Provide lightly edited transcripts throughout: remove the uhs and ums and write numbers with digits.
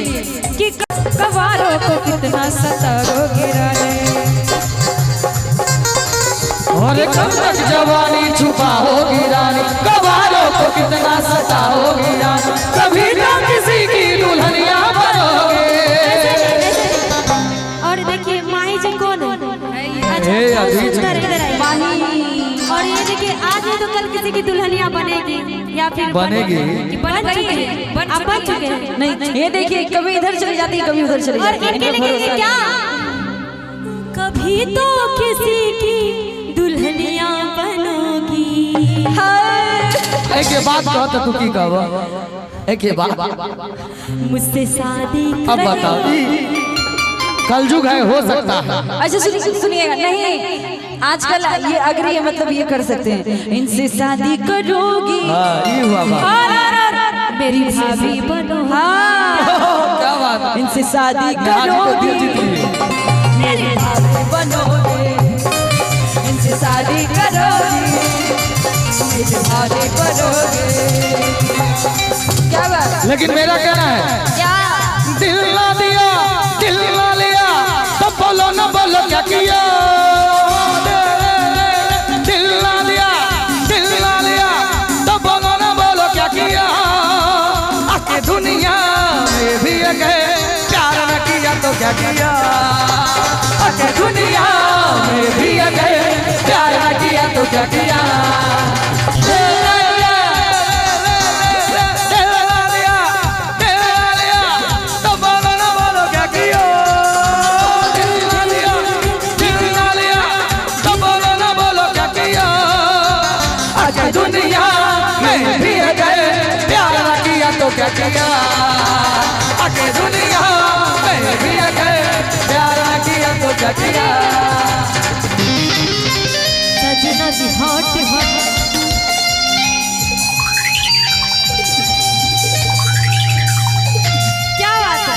लिए कि कवारों को कितना सताओगे रानी, और कब तक जवानी छुपाओगी रानी, कवारों को कितना सताओगी रानी, कभी ना किसी की दुल्हनिया बनोगे। और देखिए माही जी कौन है? और ये देखिए आज नहीं तो कल किसी की दुल्हनिया बनेगी या फिर बनेगी। बन चुके हैं। नहीं ये देखिए कभी इधर चली जाती है कभी उधर चली और जाती है। इनके लिए क्या कभी तो किसी की दुल्हनिया बनोगी। एक ये बात कहो तो तू की कहो, एक ये बात मुझसे शादी अब बताओ, कलयुग है हो सकता है। अच्छा सुनिएगा, नहीं आजकल ये अग्री है, मतलब ये कर सकते हैं, इनसे शादी करोगी। ये हुआ बात, मेरी भाभी बनो। क्या बात है? इनसे शादी करोगी, मेरी भाभी बनोगे, इनसे शादी करोगी, मेरी भाभी बनोगे। क्या बात? लेकिन मेरा कहना है क्या दिल ना दिया दिल ना लिया तो बोलो ना बोलो क्या किया, दिल ना दिया दिल ना लिया तो बोलो ना बोलो क्या किया, आके दुनिया में भी अगर प्यार न किया तो क्या किया, आके दुनिया में भी अगर प्यार न किया तो क्या किया। दुनिया में भी अगर प्यार न किया तो क्या किया, आगे दुनिया में भी अगर प्यार न किया तो क्या किया। सजना जी हॉट हॉट क्या बात है?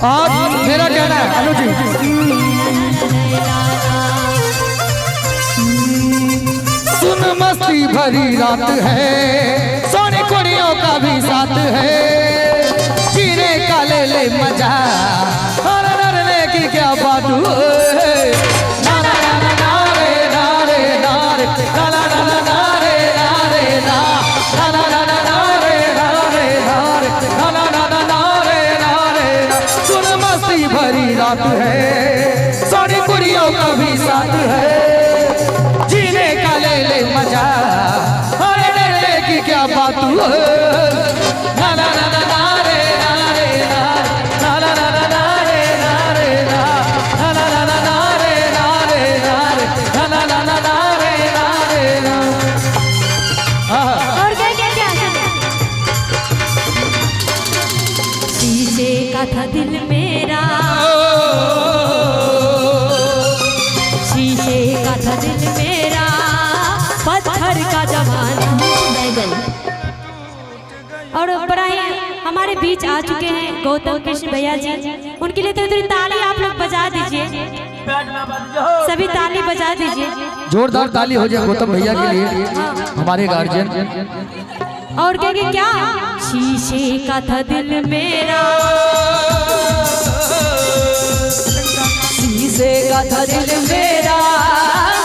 आज मेरा कहना है अनु जी, सुन मस्ती भरी रात है, सोनी कुड़ियों का भी साथ है, जीने का ले ले मजा, और डरने की क्या बात है। ना ना ना ना ना रे ना रे ना रे ना ना ना ना ना रे ना रे ना ना ना ना ना ना रे ना रे ना रे ना ना ना ना ना रे ना रे ना। सुन मस्ती भरी रात है, सोनी कुड़ियों का भी साथ है, जीने का ले ले मजा, और डरने की क्या बात है। ना ना ना ना ना रे ना रे ना ना ना ना ना ना रे ना रे ना ना ना ना ना ना रे ना रे ना रे ना ना ना ना ना रे ना रे ना। और क्या शीशे का था दिल मेरा, शीशे का था दिल मेरा, पत्थर का जमाना रह गई। और बड़ा ही हमारे बीच आ चुके हैं गौतम कृष्ण भैया जी, उनके लिए तो ताली आप लोग बजा दीजिए, सभी ताली बजा दीजिए, जोरदार ताली हो जाए गौतम भैया के लिए, हमारे गार्जियन। और क्या शीशे का था दिल मेरा, शीशे का था दिल मेरा,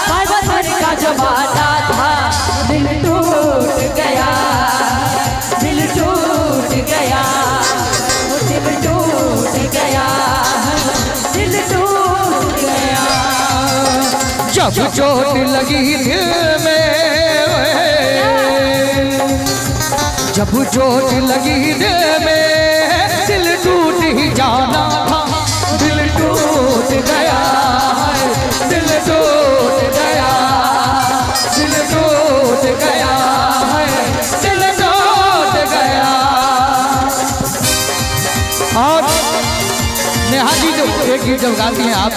पत्थर का जमाना था, दिल टूट गया, दिल टूट गया, वो दिल टूट गया, दिल टूट गया। जब चोट लगी दिल में, जब चोट लगी दिल में, दिल टूट ही जाना था, दिल टूट गया, दिल टूट गया, दिल टूट गया, दिल टूट गया। और नेहा जी जो एक गीत जब गाती हैं आप,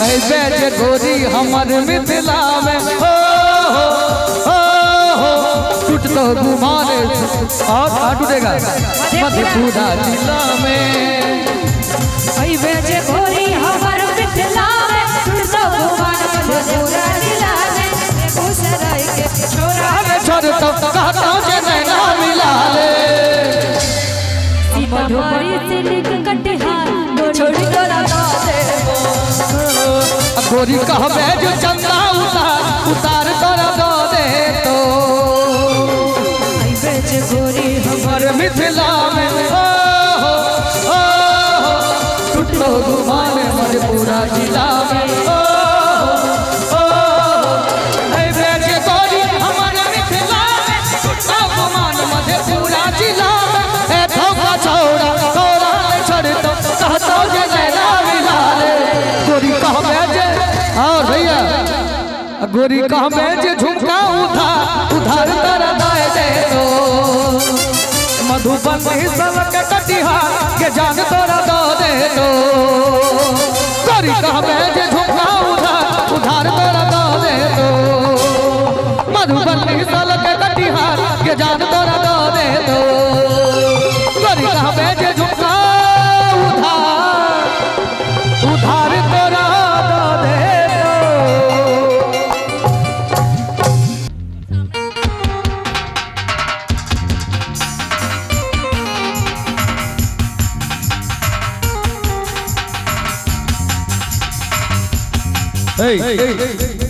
ऐसे गोरी हमर मिथिला में हो टूट तो घुमाने और टूटेगा मधेपुरा जिला में, गोरी हमर मिथिला गोरी कहबे जो चंदा उतार तोरा दो दे तो गोरी हमारे मिथिला में टूटो गुमान मर पूरा जिला में बेचे गोरी हमारे मिथिला में टूटो गुमान मर पूरा जिला में ए धोखा छोड़ा तोरा छोड़ तो कहतो जे नैना मिलाले गोरी कहबे जे और भैया गोरी कहबे जे झुमका उधार तारा दाए दे तो मधुबनी सलक कटिहार के जान तोरा दो दे तो गोरी कहबे जे झुमका उधार तोरा दो दे तो मधुबनी सलक कटिहार के जान तोरा दो दे तो गोरी कहबे जे झुमका उधार तोरा दो दे Hey, hey, hey, hey.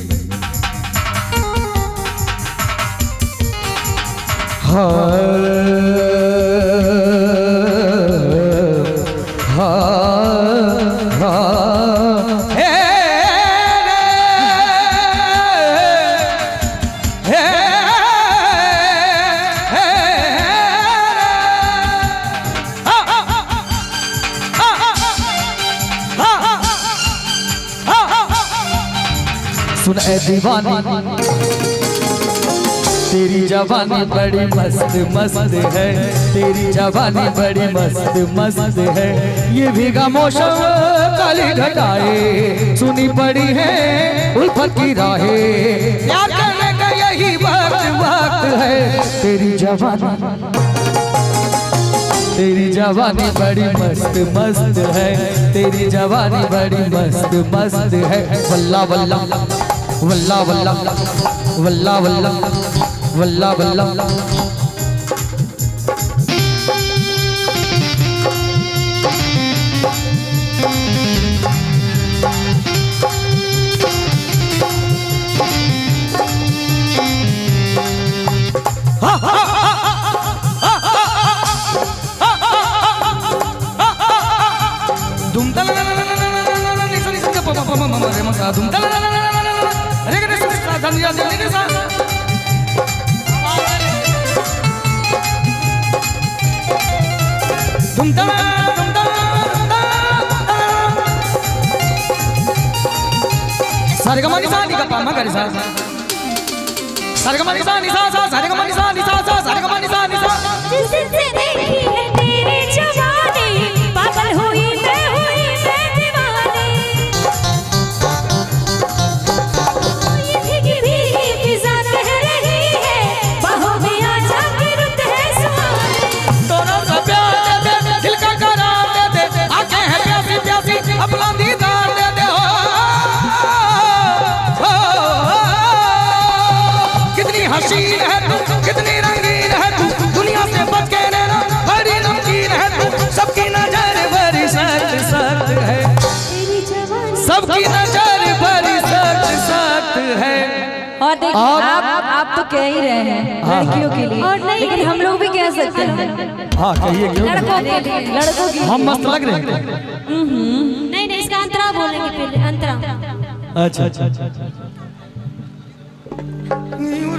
सुन ए दीवानी तेरी जवानी बड़ी मस्त मस्त है तेरी जवानी बड़ी मस्त मस्त है ये भीगा मौसम काली घटाए सुनी पड़ी है उल्फत की राहें प्यार करने का यही वक्त है तेरी जवानी बड़ी मस्त मस्त है तेरी जवानी बड़ी मस्त मस्त है वल्ला वल्ला वल्ला वल्ला वल्ला वल्ला वल्ला वल्ला सारेगमनि सा नि गा मा गा रे सा सारेगमनि सा नि सा सा सारेगमनि सा नि सा सा सारेगमनि सा नि सा जिस दिन से देखी है तेरी जवानी पागल हुई मैं दीवानी ये भीगी भीगी फिजा कह रही है बाहों में आजा के रुत है सुहानी तोरा सा प्यार दे दे दिल का करार दे दे आंखें हैं प्यासी प्यासी अपना दीदार दे दे हसीन है तू कितनी रंगीन है तू दुनिया से बच के रहना बड़ी नमकीन है तू सबकी नजर बड़ी सख्त सख्त है सबकी नजर बड़ी सख्त सख्त है और देखिए आप तो कह ही रहे हैं लड़कियों के लिए और नहीं लेकिन हम लोग भी कह सकते हैं हाँ कहिए क्यों लड़कों के लिए लड़कों के हम मस्त लग रहे हैं नहीं नहीं इसका अंतरा बोलेंगे पहले अंतरा अच्छा अच्छा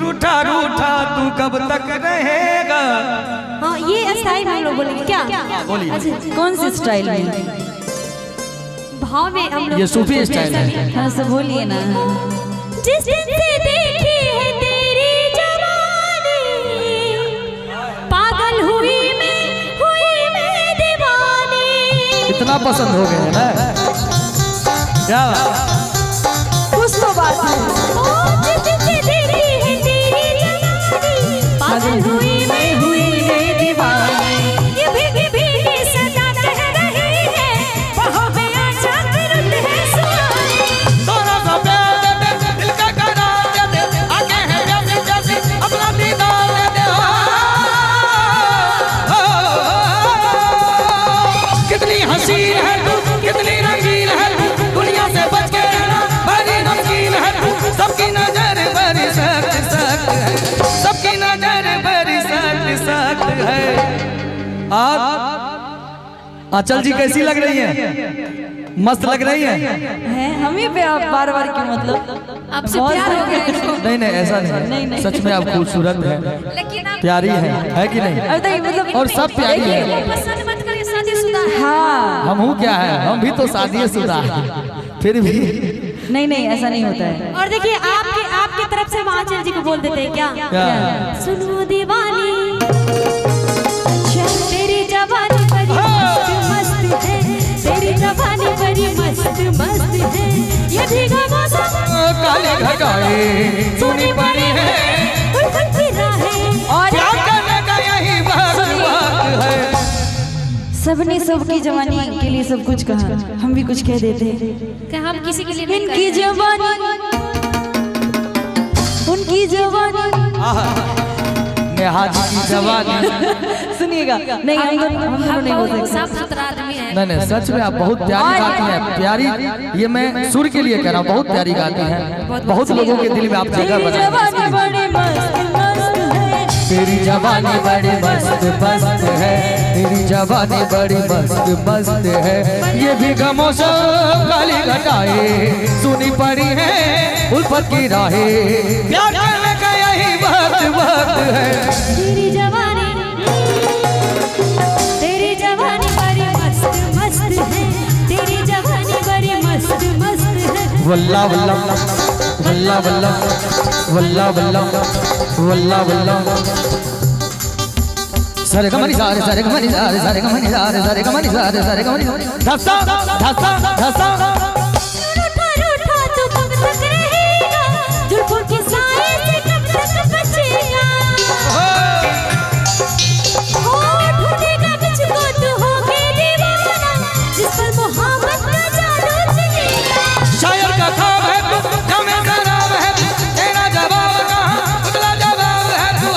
रूठा रूठा तू कब तक रहेगा हाँ ये स्टाइल हम लोग बोलेंगे क्या बोलिए कौन सी स्टाइल में भाव में हम लोग ये सूफी स्टाइल है हाँ सब बोलिए ना जिस दिन से देखी है तेरी जवानी पागल हुई मैं दीवानी इतना पसंद हो गए ना क्या कुछ तो बात है जिस दिन से देखी है तेरी जवानी पागल हुई मैं दीवानी ये भीगी भीगी सदा कह रही है बाहों में आजा के रुत है सुहानी तोरा सा प्यार दे दे दिल का करार दे दे आंखें हैं प्यासी प्यासी अपना दीदार दे दे कितनी हसीन है तू कितनी रंगीन है तू दुनिया से बच के रहना बड़ी आंचल जी कैसी लग रही हैं? मस्त लग रही हैं। हमें पे आप बार बार क्यों मतलब आपसे प्यार हो गया इनको। नहीं नहीं ऐसा नहीं, सच में आप खूबसूरत है, लेकिन आप प्यारी है कि नहीं? मतलब और सब प्यारी है। पसंद मत करिए, शादीशुदा है। हाँ हम हूँ क्या है, हम भी तो शादीशुदा है, फिर भी नहीं नहीं ऐसा नहीं होता है। और देखिए आपकी तरफ से हम आंचल जी को बोल देते हैं क्या? सुनो दीवानी, तेरी जवानी बड़ी मस्त मस्त है, तेरी जवानी बड़ी मस्त मस्त है, ये भीगा मौसम काले घटाए सुनी पड़ी है, उल्फत की राहें और प्यार करने का यही वक्त है। सबने सबकी जवानी के लिए सब कुछ कहा, हम भी कुछ कह देते हैं। कि हम किसी के लिए नहीं इनकी जवानी उनकी जवानी नेहा जी की जवानी। सुनिएगा नहीं हम दोनों नहीं बोल सकते। साफ सुथरा आदमी है। नहीं नहीं सच में आप बहुत प्यारी गाती हैं, प्यारी, ये मैं सुर के लिए कह रहा हूँ, बहुत प्यारी गाती हैं, बहुत लोगों के दिल में आप जगह तेरी बनाई। जवानी बड़ी मस्त मस्त है, तेरी जवानी बड़ी मस्त मस्त है, तेरी जवानी बड़ी मस्त मस्त है, ये भी खामोशों काली घटाए सुनी पड़ी है, उल्फत की राहें प्यार करने का यही वक्त है। तेरी जवानी बड़ी मस्त मस्त है, तेरी जवानी बड़ी मस्त मस्त है। वल्ला वल्ला वल्ला वल्ला वल्ला वल्ला वल्ला वल्ला सारे कमनी सारे कमनी सारे कमनी सारे कमनी सारे कमनी धसा धसा धसा रूठा रूठा तू कब तक रहेगा, जुल्फों के साए से कब तक बचेगा, हो ढूंढेगा मुझको तू होके दीवाना, जिस पर मोहब्बत का जादू चलेगा। शायर का ख्वाब है तू, हमें शराब है तू, तेरा जवाब कहाँ, उतला जवाब है तू।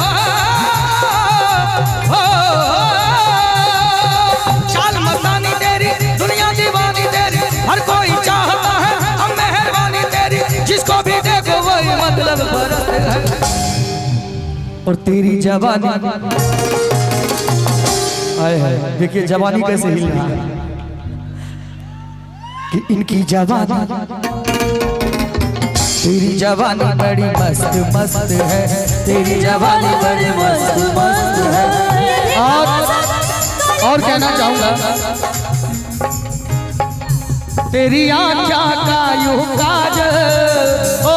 चाल मस्तानी तेरी, दुनिया दीवानी तेरी, हर कोई चाहता है हम मेहरबानी तेरी, जिसको भी देखो वही मतलब बरस है। और तेरी जवानी आए है, देखिए जवानी कैसे हिल रही है कि इनकी जवानी, तेरी जवानी बड़ी मस्त मस्त है, तेरी जवानी बड़ी मस्त मस्त है। और कहना चाहूंगा तेरी आँखों का यूं काजल, ओ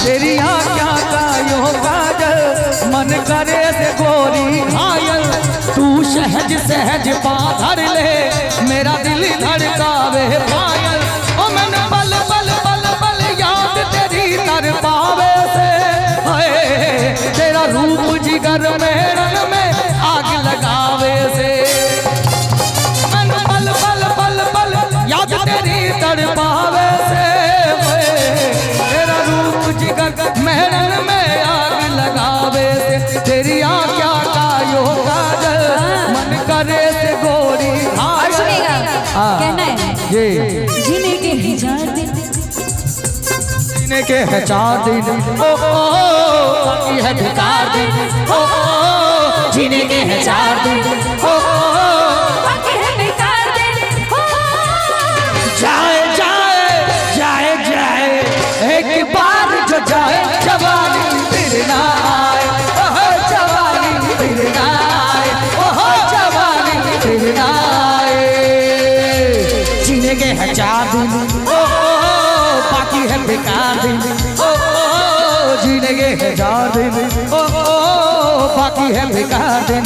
तेरी आँखों का यूं काजल, मन करे से गोरी घायल, तू सहज सहज पाधर ले, मेरा दिल धड़कावे पायल, ओ मन पल पल पल पल याद तेरी तर पावे से, हाय तेरा रूप जिगर में रंग में आग लगावे से, मन पल पल पल पल याद तेरी तर पावे से, तेरा रूप जिगर में रंग में आग लगावे से, तेरी आँखों का यो काजल, मन करे से गोरी और सुनिएगा कहना है ये जीने के हैं 4 दिन, जीने के है 4 दिन, ओ बाकी है बेकार दिन, ओ जीने के है 4 दिन, ओ बाकी है बेकार दिन, हो जाए जाए जाए जाए एक बार जो जाए, जवानी फिर ना आए, ओह जवानी फिर ना आए, ओह जवानी फिर ना आए, जीने के है 4 दिन, ओ बाकी है बेकार दिन, ओ जीने के है 4 दिन, ओ बाकी है बेकार दिन,